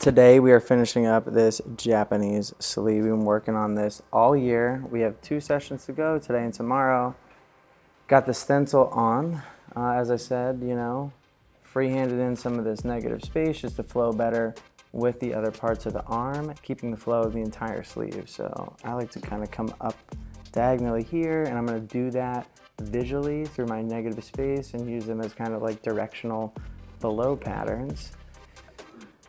Today we are finishing up this Japanese sleeve. We've been working on this all year. We have 2 sessions to go, today and tomorrow. Got the stencil on, as I said, freehanded in some of this negative space just to flow better with the other parts of the arm, keeping the flow of the entire sleeve. So I like to kind of come up diagonally here, and I'm going to do that visually through my negative space and use them as kind of like directional flow patterns.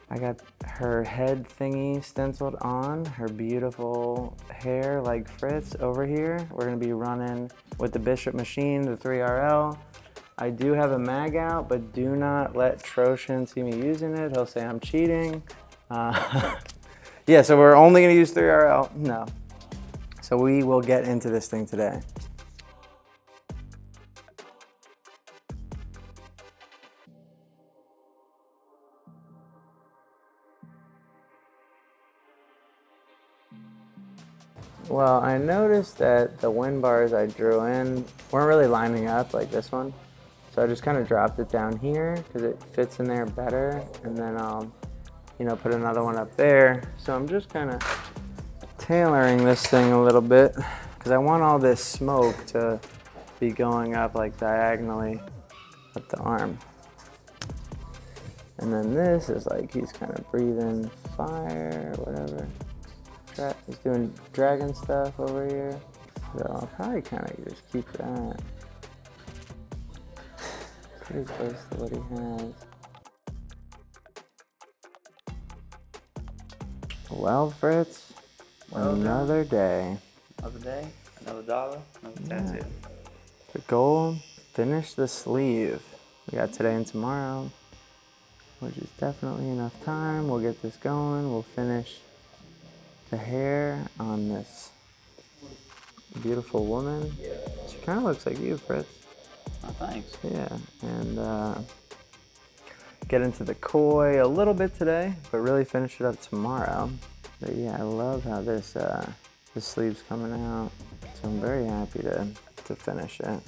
I got her head thingy stenciled on, her beautiful hair like Fritz over here. We're gonna be running with the Bishop machine, the 3RL. I do have a mag out, but do not let Troshin see me using it. He'll say I'm cheating. Yeah, so we're only gonna use 3RL, no. So we will get into this thing today. Well, I noticed that the wind bars I drew in weren't really lining up like this one. So I just kind of dropped it down here because it fits in there better. And then I'll, put another one up there. So I'm just kind of tailoring this thing a little bit because I want all this smoke to be going up like diagonally up the arm. And then this is like he's kind of breathing fire or whatever. He's doing dragon stuff over here. So I'll probably kind of just keep that pretty close to what he has. Well, Fritz, another day. Another day, another dollar, another tattoo. The goal, finish the sleeve. We got today and tomorrow, which is definitely enough time. We'll get this going. We'll finish the hair on this beautiful woman. She kind of looks like you, Fritz. Oh, thanks. Yeah, and get into the koi a little bit today, but really finish it up tomorrow. But yeah, I love how this sleeve's coming out. So I'm very happy to finish it.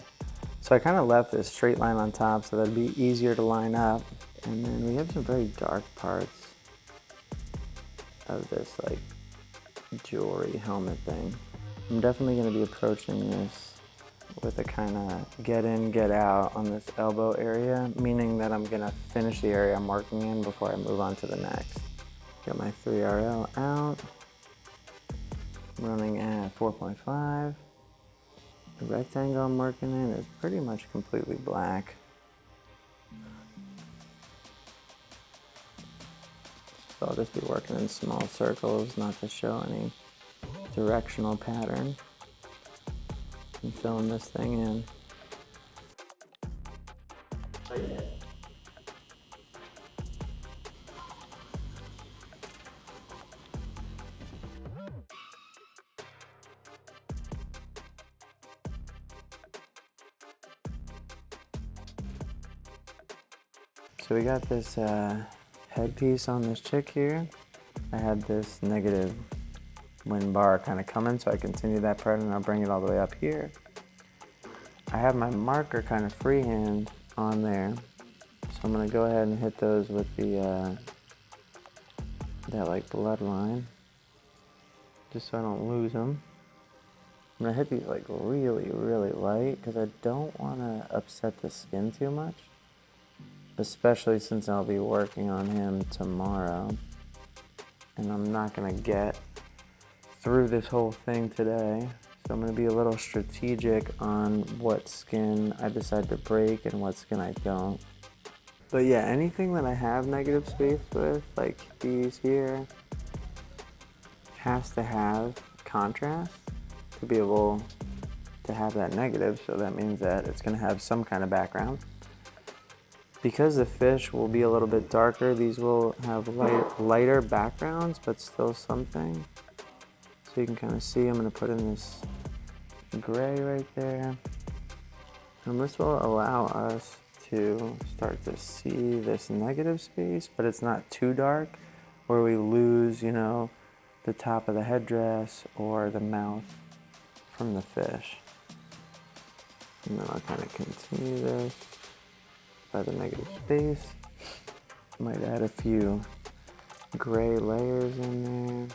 So I kind of left this straight line on top so that'd be easier to line up. And then we have some very dark parts of this like jewelry helmet thing. I'm definitely going to be approaching this with a kind of get in, get out on this elbow area, meaning that I'm going to finish the area I'm working in before I move on to the next. Got my 3RL out, running at 4.5. The rectangle I'm working in is pretty much completely black. So I'll just be working in small circles, not to show any directional pattern. And filling this thing in. So we got this headpiece on this chick here. I had this negative wind bar kind of coming, so I continue that part and I'll bring it all the way up here. I have my marker kind of freehand on there, so I'm gonna go ahead and hit those with the that like blood line, just so I don't lose them. I'm gonna hit these like really, really light because I don't want to upset the skin too much, especially since I'll be working on him tomorrow, and I'm not gonna get through this whole thing today. So I'm gonna be a little strategic on what skin I decide to break and what skin I don't. But yeah, anything that I have negative space with, like these here, has to have contrast to be able to have that negative. So that means that it's gonna have some kind of background. Because the fish will be a little bit darker, these will have lighter backgrounds, but still something. So you can kind of see, I'm going to put in this gray right there. And this will allow us to start to see this negative space, but it's not too dark where we lose, the top of the headdress or the mouth from the fish. And then I'll kind of continue this by the negative space. Might add a few gray layers in there.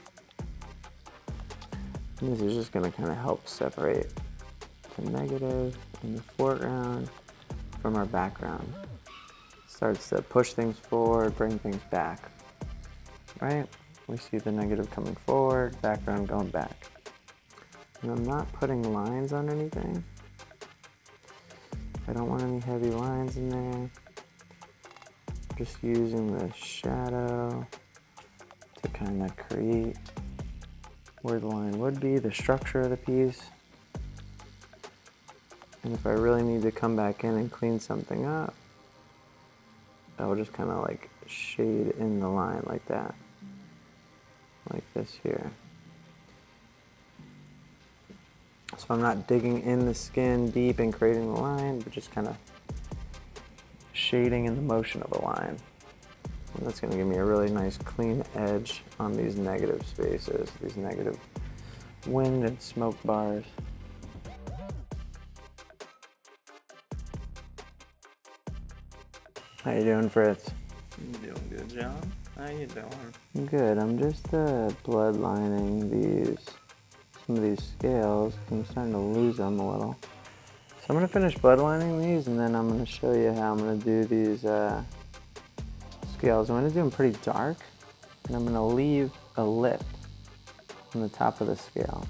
And this is just gonna kind of help separate the negative in the foreground from our background. Starts to push things forward, bring things back, right? We see the negative coming forward, background going back. And I'm not putting lines on anything. I don't want any heavy lines in there. Just using the shadow to kind of create where the line would be, the structure of the piece. And if I really need to come back in and clean something up, I will just kind of like shade in the line like that. Like this here. So I'm not digging in the skin deep and creating the line, but just kind of shading in the motion of a line. And that's going to give me a really nice clean edge on these negative spaces, these negative wind and smoke bars. How you doing, Fritz? You doing good, John? How you doing? Good. I'm just blood lining some of these scales. I'm starting to lose them a little. So I'm going to finish blood lining these, and then I'm going to show you how I'm going to do these scales. I'm going to do them pretty dark, and I'm going to leave a lip on the top of the scale.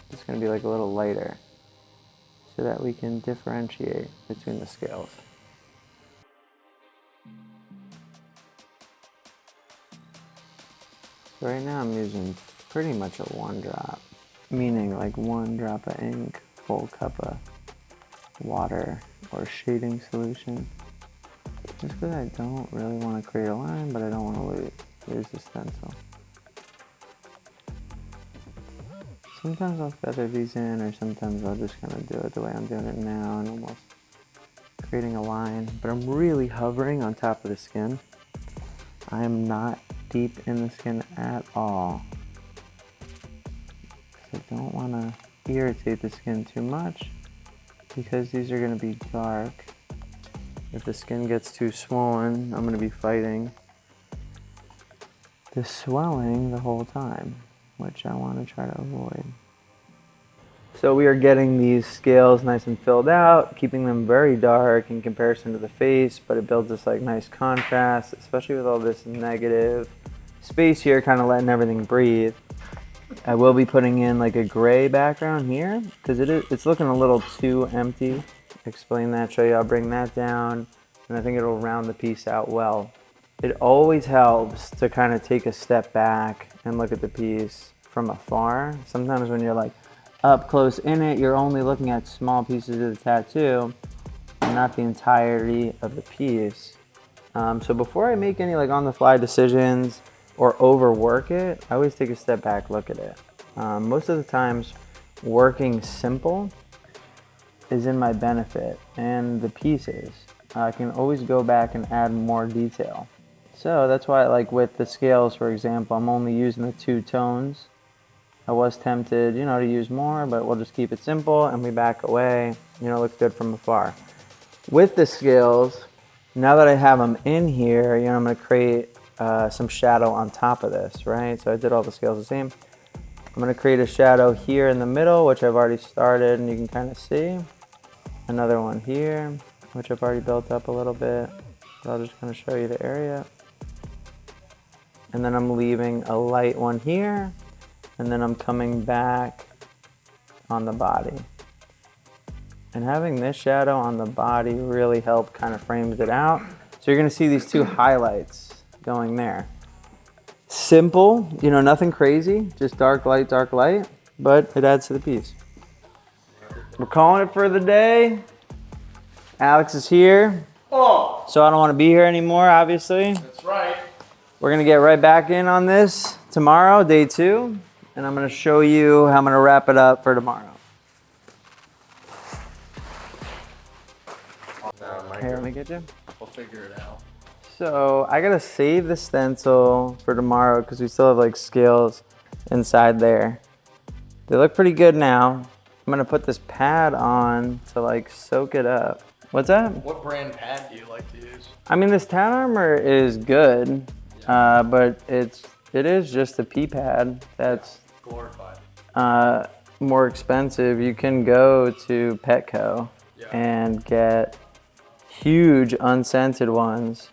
It's going to be like a little lighter so that we can differentiate between the scales. So right now I'm using pretty much a 1 drop, meaning like 1 drop of ink, full cup of water or shading solution. Just because I don't really want to create a line, but I don't want to lose the stencil. Sometimes I'll feather these in, or sometimes I'll just kind of do it the way I'm doing it now and almost creating a line. But I'm really hovering on top of the skin. I am not deep in the skin at all. I don't want to irritate the skin too much because these are going to be dark. If the skin gets too swollen, I'm going to be fighting the swelling the whole time, which I want to try to avoid. So we are getting these scales nice and filled out, keeping them very dark in comparison to the face, but it builds this like nice contrast, especially with all this negative space here, kind of letting everything breathe. I will be putting in like a gray background here because it's looking a little too empty. Explain that, show you, I'll bring that down, and I think it'll round the piece out well. It always helps to kind of take a step back and look at the piece from afar. Sometimes when you're like up close in it, you're only looking at small pieces of the tattoo and not the entirety of the piece. So before I make any like on the fly decisions or overwork it, I always take a step back, look at it. Most of the times working simple is in my benefit, and the pieces, I can always go back and add more detail. So that's why, like with the scales, for example, I'm only using the 2 tones. I was tempted, to use more, but we'll just keep it simple and we back away. It looks good from afar. With the scales, now that I have them in here, I'm going to create some shadow on top of this, right? So I did all the scales the same. I'm going to create a shadow here in the middle, which I've already started, and you can kind of see. Another one here, which I've already built up a little bit. But I'll just kind of show you the area. And then I'm leaving a light one here, and then I'm coming back on the body. And having this shadow on the body really helped kind of frames it out. So you're going to see these 2 highlights going there. Simple, nothing crazy, just dark light, but it adds to the piece. We're calling it for the day. Alex is here. Oh, So I don't want to be here anymore, obviously. that's right. We're going to get right back in on this tomorrow, day 2. And I'm going to show you how I'm going to wrap it up for tomorrow. Here, let me get you. We'll figure it out. So I got to save the stencil for tomorrow because we still have like scales inside there. They look pretty good now. I'm going to put this pad on to like soak it up. What's that? What brand pad do you like to use? I mean, this Tan Armor is good, but it's It is just a pee pad that's glorified. More expensive. You can go to Petco and get huge unscented ones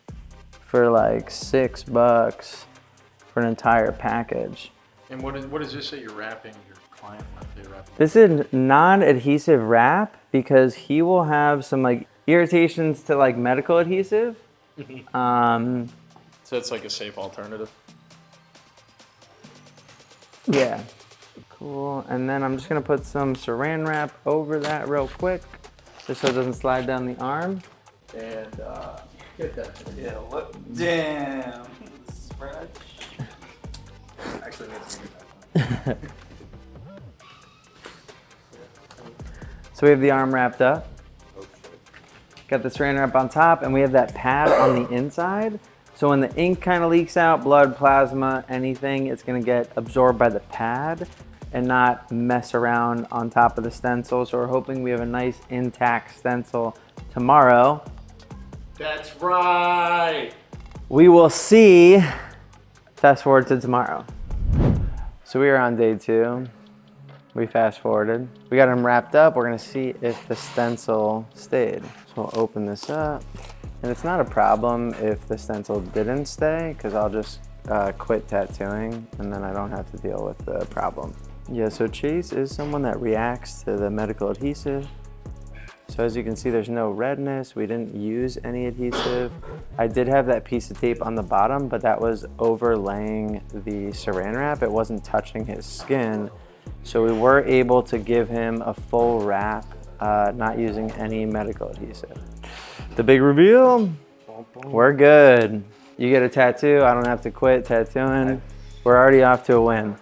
for like $6 for an entire package. And what does this say you're wrapping your client with? This is non-adhesive wrap because he will have some like irritations to like medical adhesive. So it's like a safe alternative. Yeah. Cool. And then I'm just gonna put some saran wrap over that real quick, just so it doesn't slide down the arm. And get that. Yeah, what? Damn. Spread. Actually, needs to be that. So we have the arm wrapped up. Got the saran wrap on top, and we have that pad on the inside. So when the ink kind of leaks out, blood, plasma, anything, it's gonna get absorbed by the pad and not mess around on top of the stencil. So we're hoping we have a nice intact stencil tomorrow. That's right. We will see. Fast forward to tomorrow. So we are on day 2. We fast forwarded. We got them wrapped up. We're gonna see if the stencil stayed. So we'll open this up. And it's not a problem if the stencil didn't stay, because I'll just quit tattooing and then I don't have to deal with the problem. Yeah, so Chase is someone that reacts to the medical adhesive. So as you can see, there's no redness. We didn't use any adhesive. I did have that piece of tape on the bottom, but that was overlaying the saran wrap. It wasn't touching his skin. So we were able to give him a full wrap, not using any medical adhesive. The big reveal, we're good. You get a tattoo, I don't have to quit tattooing. We're already off to a win.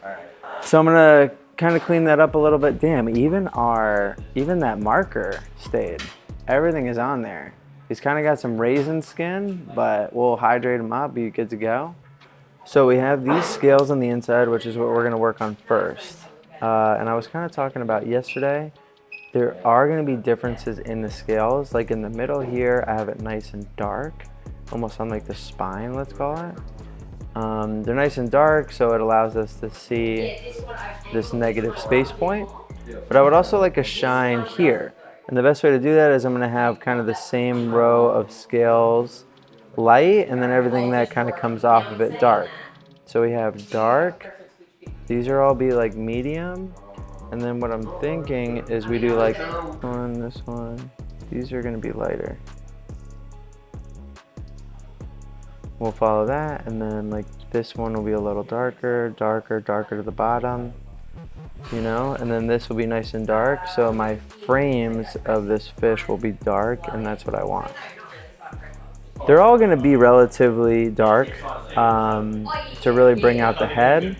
So I'm gonna kind of clean that up a little bit. Damn, even that marker stayed. Everything is on there. He's kind of got some raisin skin, but we'll hydrate him up, be good to go. So we have these scales on the inside, which is what we're gonna work on first. And I was kind of talking about yesterday, there are gonna be differences in the scales. Like in the middle here, I have it nice and dark, almost on like the spine, let's call it. They're nice and dark, so it allows us to see this negative space point. But I would also like a shine here. And the best way to do that is I'm gonna have kind of the same row of scales light, and then everything that kind of comes off of it dark. So we have dark, these are all be like medium. And then what I'm thinking is we do like this one. These are gonna be lighter. We'll follow that, and then like this one will be a little darker, darker, darker to the bottom, you know? And then this will be nice and dark. So my frames of this fish will be dark, and that's what I want. They're all gonna be relatively dark to really bring out the head.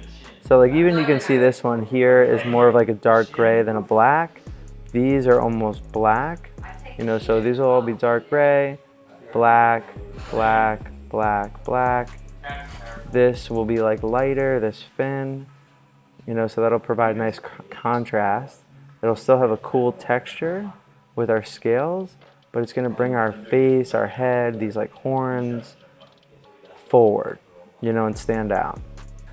So like even you can see this one here is more of like a dark gray than a black. These are almost black, you know, so these will all be dark gray, black, black, black, black. This will be like lighter, this fin, you know, so that'll provide nice contrast. It'll still have a cool texture with our scales, but it's gonna bring our face, our head, these like horns forward, you know, and stand out.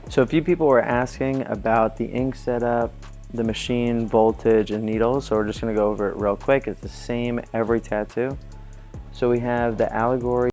So a few people were asking about the ink setup, the machine, voltage, and needles. So we're just gonna go over it real quick. It's the same every tattoo. So we have the allegory